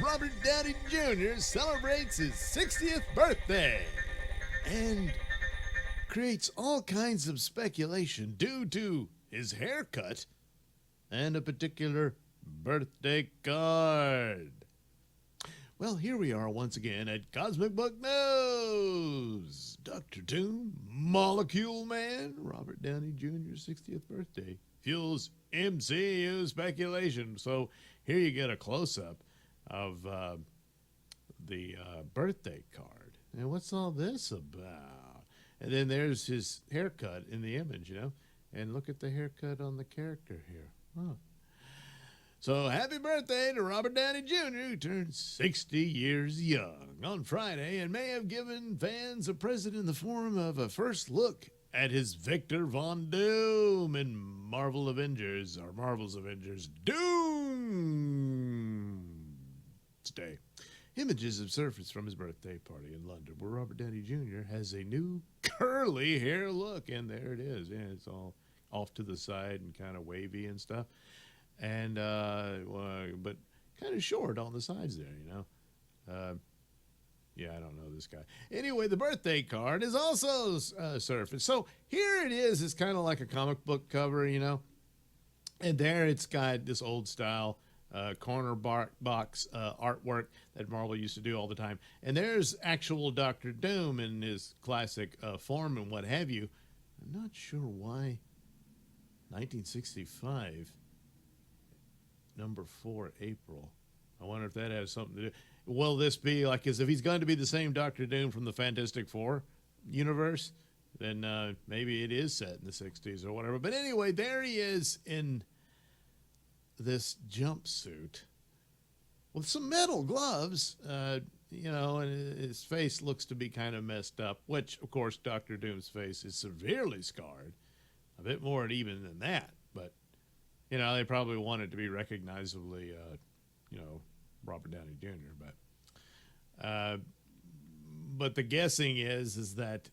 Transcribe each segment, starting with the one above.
Robert Downey Jr. celebrates his 60th birthday and creates all kinds of speculation due to his haircut and a particular birthday card. Well, here we are once again at Cosmic Book News. Dr. Doom, Molecule Man, Robert Downey Jr.'s 60th birthday fuels MCU speculation. So here you get a close-up of the birthday card. And what's all this about? And then there's his haircut in the image, you know. And look at the haircut on the character here. Huh. So happy birthday to Robert Downey Jr., who turned 60 years young on Friday and may have given fans a present in the form of a first look at his Victor Von Doom in Marvel's Avengers Doomsday. Images have surfaced from his birthday party in London, where Robert Downey Jr. has a new curly hair look, and there it is. Yeah, it's all off to the side and kind of wavy and stuff. And but kind of short on the sides there, you know. Yeah, I don't know this guy. Anyway, the birthday card is also surfaced. So here it is. It's kind of like a comic book cover, you know. And there it's got this old style corner box artwork that Marvel used to do all the time. And there's actual Dr. Doom in his classic form and what have you. I'm not sure why 1965... number 4, April. I wonder if that has something to do. Will this be like, as if he's going to be the same Dr. Doom from the Fantastic Four universe, then maybe it is set in the 60s or whatever. But anyway, there he is in this jumpsuit with some metal gloves, you know, and his face looks to be kind of messed up, which, of course, Dr. Doom's face is severely scarred. A bit more even than that, but you know, they probably want it to be recognizably, you know, Robert Downey Jr. But the guessing is that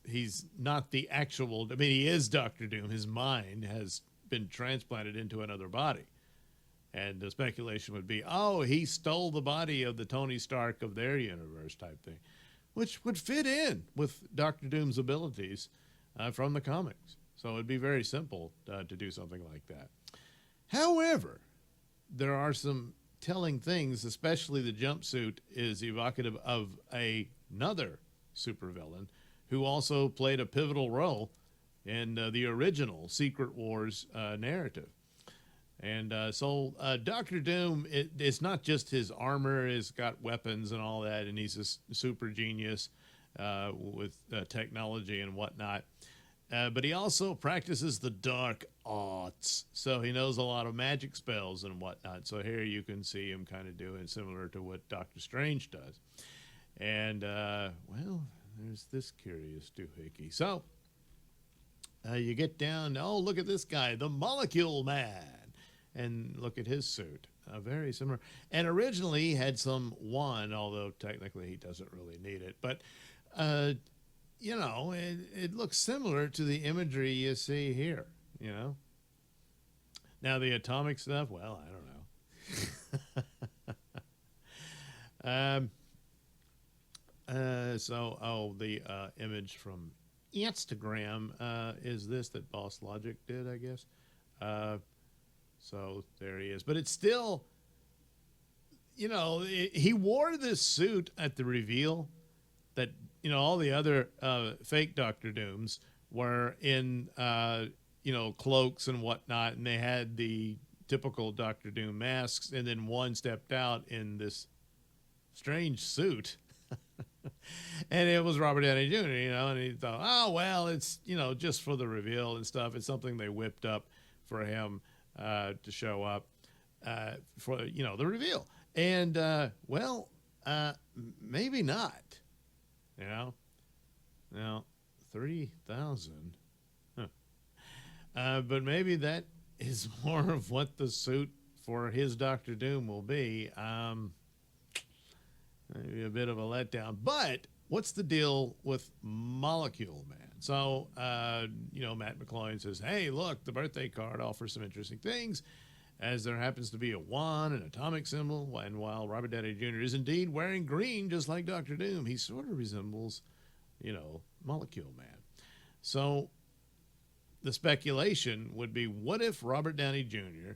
he's not the actual. I mean, he is Dr. Doom. His mind has been transplanted into another body, and the speculation would be, oh, he stole the body of the Tony Stark of their universe type thing, which would fit in with Dr. Doom's abilities from the comics. So it'd be very simple to do something like that. However, there are some telling things, especially the jumpsuit is evocative of another supervillain who also played a pivotal role in the original Secret Wars narrative. And so Dr. Doom, it's not just his armor, he's got weapons and all that, and he's a super genius with technology and whatnot. But he also practices the dark arts, so he knows a lot of magic spells and whatnot. So here you can see him kind of doing similar to what Doctor Strange does. And, well, there's this curious doohickey. So you get down, oh, look at this guy, the Molecule Man. And look at his suit, very similar. And originally he had some wand, although technically he doesn't really need it. But you know, it looks similar to the imagery you see here, you know. Now, the atomic stuff, well, I don't know. So the image from Instagram is this that Boss Logic did, I guess. So there he is. But it's still, you know, he wore this suit at the reveal that, you know, all the other fake Dr. Dooms were in, you know, cloaks and whatnot, and they had the typical Dr. Doom masks, and then one stepped out in this strange suit. And it was Robert Downey Jr., you know, and he thought, oh, well, it's, you know, just for the reveal and stuff. It's something they whipped up for him to show up for, you know, the reveal. And, well, maybe not. You know, now 30,000, but maybe that is more of what the suit for his Dr. Doom will be. Maybe a bit of a letdown. But what's the deal with Molecule Man? So, you know, Matt McCloy says, hey, look, the birthday card offers some interesting things. as there happens to be a wand, an atomic symbol, and while Robert Downey Jr. is indeed wearing green, just like Dr. Doom, he sort of resembles, Molecule Man. So the speculation would be, what if Robert Downey Jr.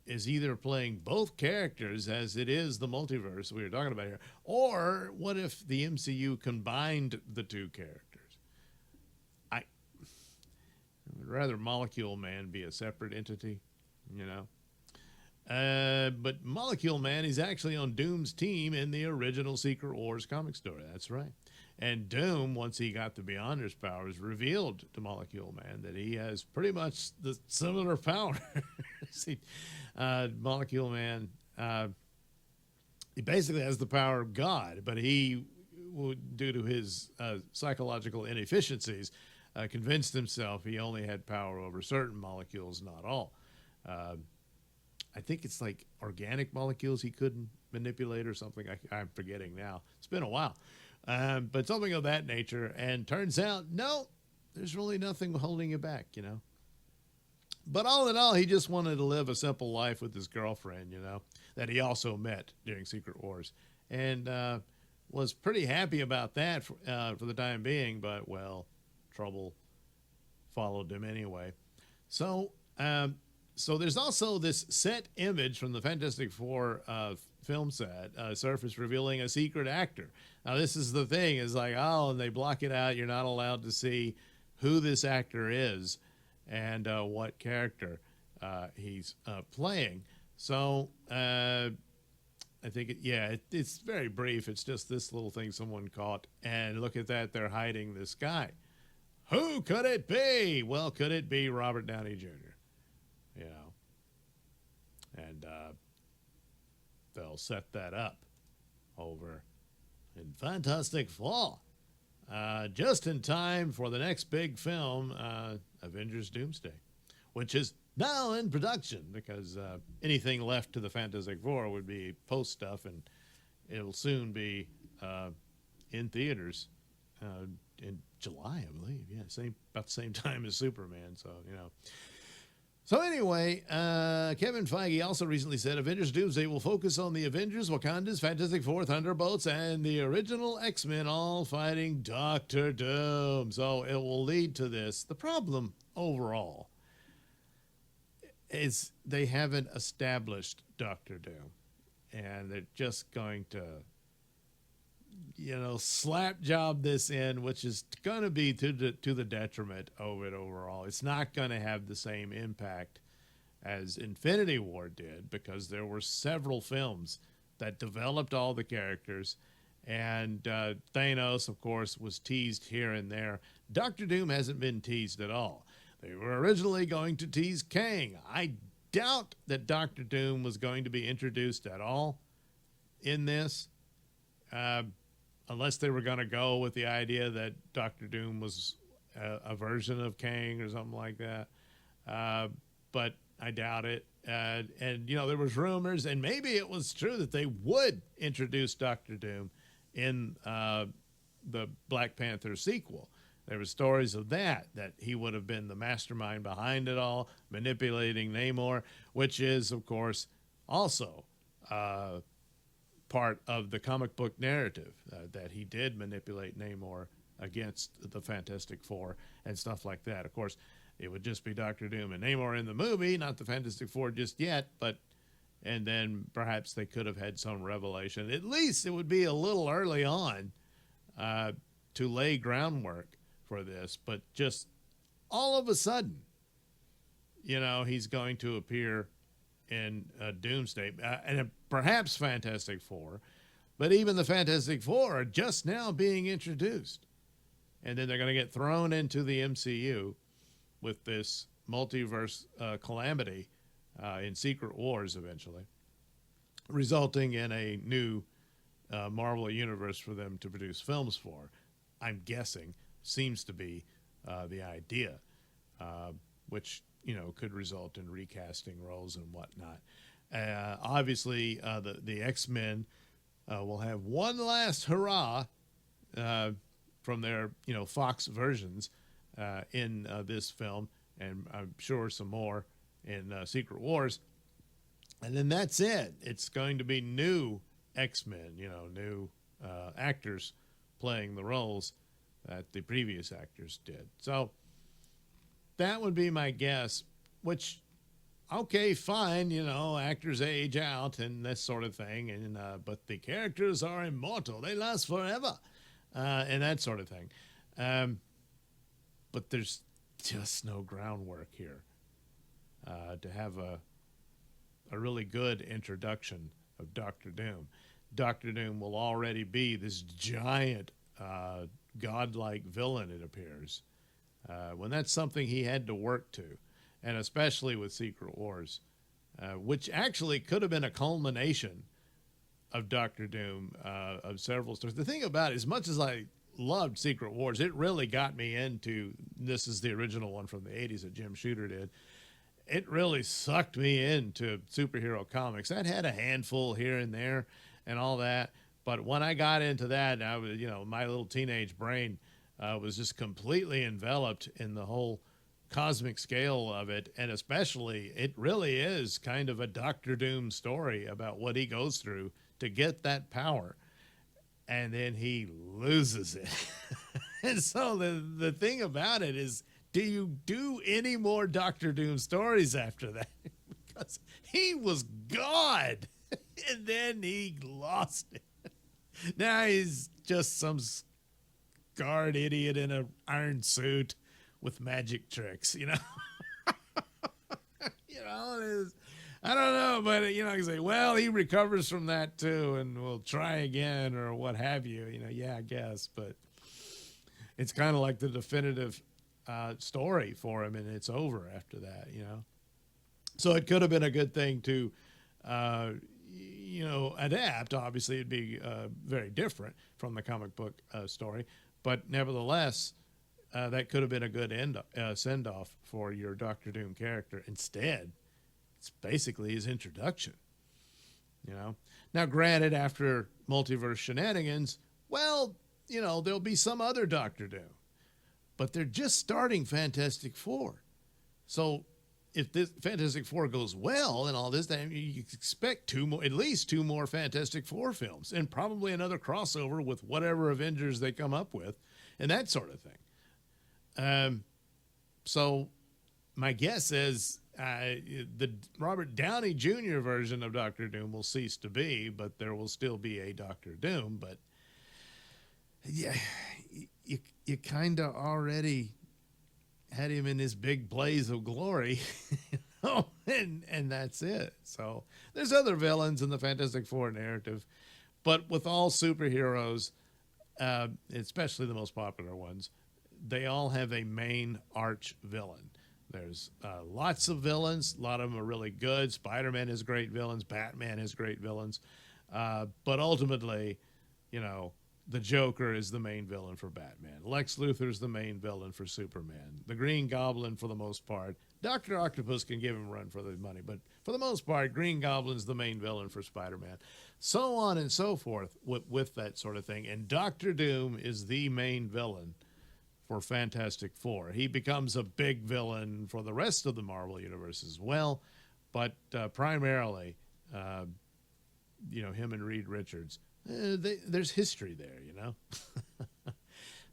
is either playing both characters, as it is the multiverse we were talking about here, or what if the MCU combined the two characters? I would rather Molecule Man be a separate entity, but Molecule Man is actually on Doom's team in the original Secret Wars comic story. That's right. And Doom, once he got the Beyonder's powers, revealed to Molecule Man that he has pretty much the similar power. See, Molecule Man, he basically has the power of God, but he, due to his psychological inefficiencies, convinced himself he only had power over certain molecules, not all. I think it's like organic molecules he couldn't manipulate or something. I'm forgetting now. It's been a while. But something of that nature. And turns out, no, there's really nothing holding you back, But all in all, he just wanted to live a simple life with his girlfriend, that he also met during Secret Wars. And was pretty happy about that for the time being. But, well, trouble followed him anyway. So there's also this set image from the Fantastic Four film set surface revealing a secret actor. Now, this is the thing, is like, and they block it out. You're not allowed to see who this actor is and what character he's playing. So I think, it's very brief. It's just this little thing someone caught. And look at that, they're hiding this guy. Who could it be? Well, could it be Robert Downey Jr.? And they'll set that up over in Fantastic Four, just in time for the next big film, Avengers Doomsday, which is now in production, because anything left to the Fantastic Four would be post stuff, and it'll soon be in theaters in July, I believe. Yeah, about the same time as Superman. So, So anyway, Kevin Feige also recently said Avengers Doomsday will focus on the Avengers, Wakandas, Fantastic Four, Thunderbolts, and the original X-Men all fighting Dr. Doom. So it will lead to this. The problem overall is they haven't established Dr. Doom. And they're just going to, slap job this in, which is going to be to the detriment of it overall. It's not going to have the same impact as Infinity War did, because there were several films that developed all the characters, and Thanos, of course, was teased here and there. Dr. Doom hasn't been teased at all. They were originally going to tease Kang. I doubt that Dr. Doom was going to be introduced at all in this. Unless they were going to go with the idea that Dr. Doom was a version of Kang or something like that. But I doubt it. And there was rumors, and maybe it was true that they would introduce Dr. Doom in the Black Panther sequel. There were stories of that he would have been the mastermind behind it all, manipulating Namor, which is, of course, also part of the comic book narrative, that he did manipulate Namor against the Fantastic Four and stuff like that. Of course, it would just be Dr. Doom and Namor in the movie, not the Fantastic Four just yet, and then perhaps they could have had some revelation. At least it would be a little early on to lay groundwork for this, but just all of a sudden, he's going to appear in Doomsday, and perhaps Fantastic Four, but even the Fantastic Four are just now being introduced. And then they're going to get thrown into the MCU with this multiverse calamity in Secret Wars eventually, resulting in a new Marvel universe for them to produce films for. I'm guessing seems to be the idea, which could result in recasting roles and whatnot. Obviously, the X-Men will have one last hurrah from their Fox versions in this film, and I'm sure some more in Secret Wars. And then that's it. It's going to be new X-Men, new actors playing the roles that the previous actors did. So that would be my guess, which, okay, fine, actors age out and this sort of thing, and but the characters are immortal. They last forever, and that sort of thing. But there's just no groundwork here to have a really good introduction of Doctor Doom. Doctor Doom will already be this giant, godlike villain, it appears, when that's something he had to work to, and especially with Secret Wars, which actually could have been a culmination of Doctor Doom, of several stories. The thing about it, as much as I loved Secret Wars, it really got me into, this is the original one from the 80s that Jim Shooter did, it really sucked me into superhero comics. I'd had a handful here and there and all that, but when I got into that, I was, my little teenage brain was just completely enveloped in the whole cosmic scale of it, and especially, it really is kind of a Doctor Doom story about what he goes through to get that power, and then he loses it. And so the thing about it is, do you do any more Doctor Doom stories after that? Because he was God, and then he lost it. Now he's just some scarred idiot in an iron suit with magic tricks, it is, I don't know, but, you can say, well, he recovers from that too, and we'll try again, or what have you, yeah, I guess, but it's kind of like the definitive story for him, and it's over after that, So it could have been a good thing to, adapt. Obviously, it'd be very different from the comic book story, but nevertheless, that could have been a good send-off for your Doctor Doom character. Instead, it's basically his introduction, Now, granted, after multiverse shenanigans, well, there'll be some other Doctor Doom, but they're just starting Fantastic Four. So if this Fantastic Four goes well and all this, then you expect at least two more Fantastic Four films, and probably another crossover with whatever Avengers they come up with, and that sort of thing. So my guess is the Robert Downey Jr. version of Doctor Doom will cease to be, but there will still be a Doctor Doom. But yeah, you kind of already had him in this big blaze of glory, and that's it. So there's other villains in the Fantastic Four narrative, but with all superheroes, especially the most popular ones, they all have a main arch villain. There's lots of villains. A lot of them are really good. Spider-Man has great villains. Batman has great villains. But ultimately, the Joker is the main villain for Batman. Lex Luthor is the main villain for Superman. The Green Goblin, for the most part. Dr. Octopus can give him a run for the money, but for the most part, Green Goblin's the main villain for Spider-Man. So on and so forth with that sort of thing. And Doctor Doom is the main villain for Fantastic Four. He becomes a big villain for the rest of the Marvel Universe as well, but primarily, him and Reed Richards. There's history there,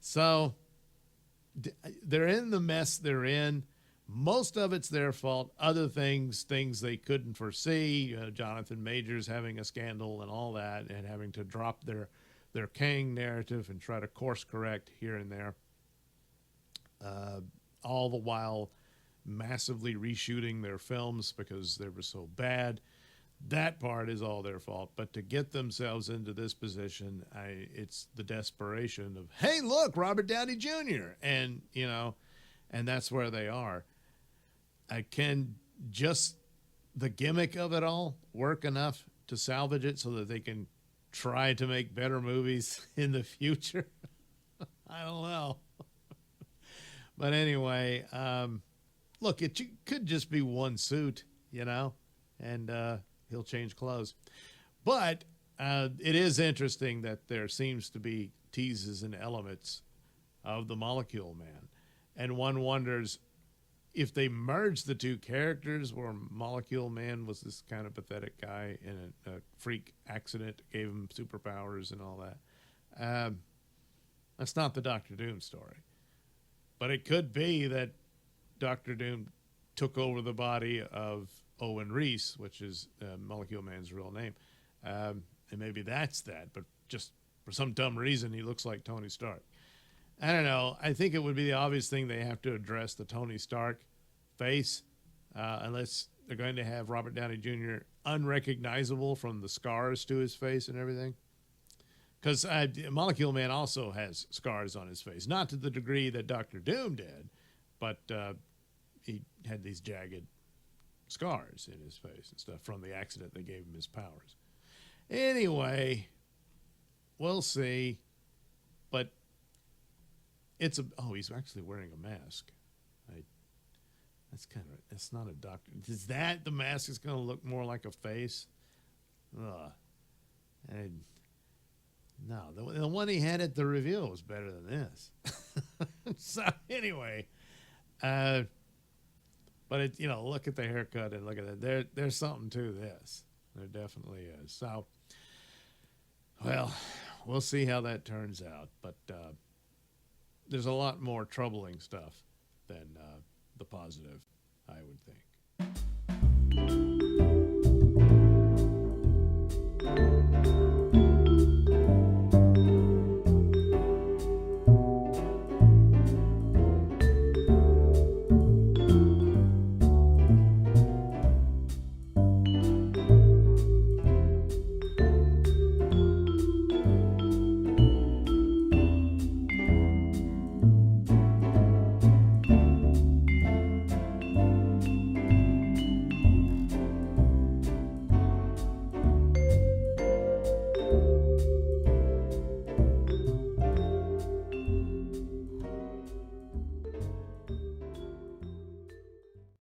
So they're in the mess they're in. Most of it's their fault. Other things they couldn't foresee. Jonathan Majors having a scandal and all that, and having to drop their Kang narrative and try to course correct here and there. All the while massively reshooting their films because they were so bad. That part is all their fault. But to get themselves into this position, it's the desperation of, hey, look, Robert Downey Jr. And, and that's where they are. Can just the gimmick of it all work enough to salvage it so that they can try to make better movies in the future? I don't know. But anyway, look, it could just be one suit, and he'll change clothes. But it is interesting that there seems to be teases and elements of the Molecule Man. And one wonders, if they merged the two characters, where Molecule Man was this kind of pathetic guy in a freak accident, gave him superpowers and all that, that's not the Doctor Doom story. But it could be that Doctor Doom took over the body of Owen Reese, which is Molecule Man's real name. And maybe that's that, but just for some dumb reason, he looks like Tony Stark. I don't know. I think it would be the obvious thing they have to address the Tony Stark face, unless they're going to have Robert Downey Jr. unrecognizable from the scars to his face and everything. Because Molecule Man also has scars on his face. Not to the degree that Doctor Doom did, but he had these jagged scars in his face and stuff from the accident that gave him his powers. Anyway, we'll see. But it's he's actually wearing a mask. That's not a doctor. Is that the mask is going to look more like a face? Ugh. No, the one he had at the reveal was better than this. So anyway, but look at the haircut and look at that. There's something to this. There definitely is. So, well, we'll see how that turns out. But there's a lot more troubling stuff than the positive, I would think.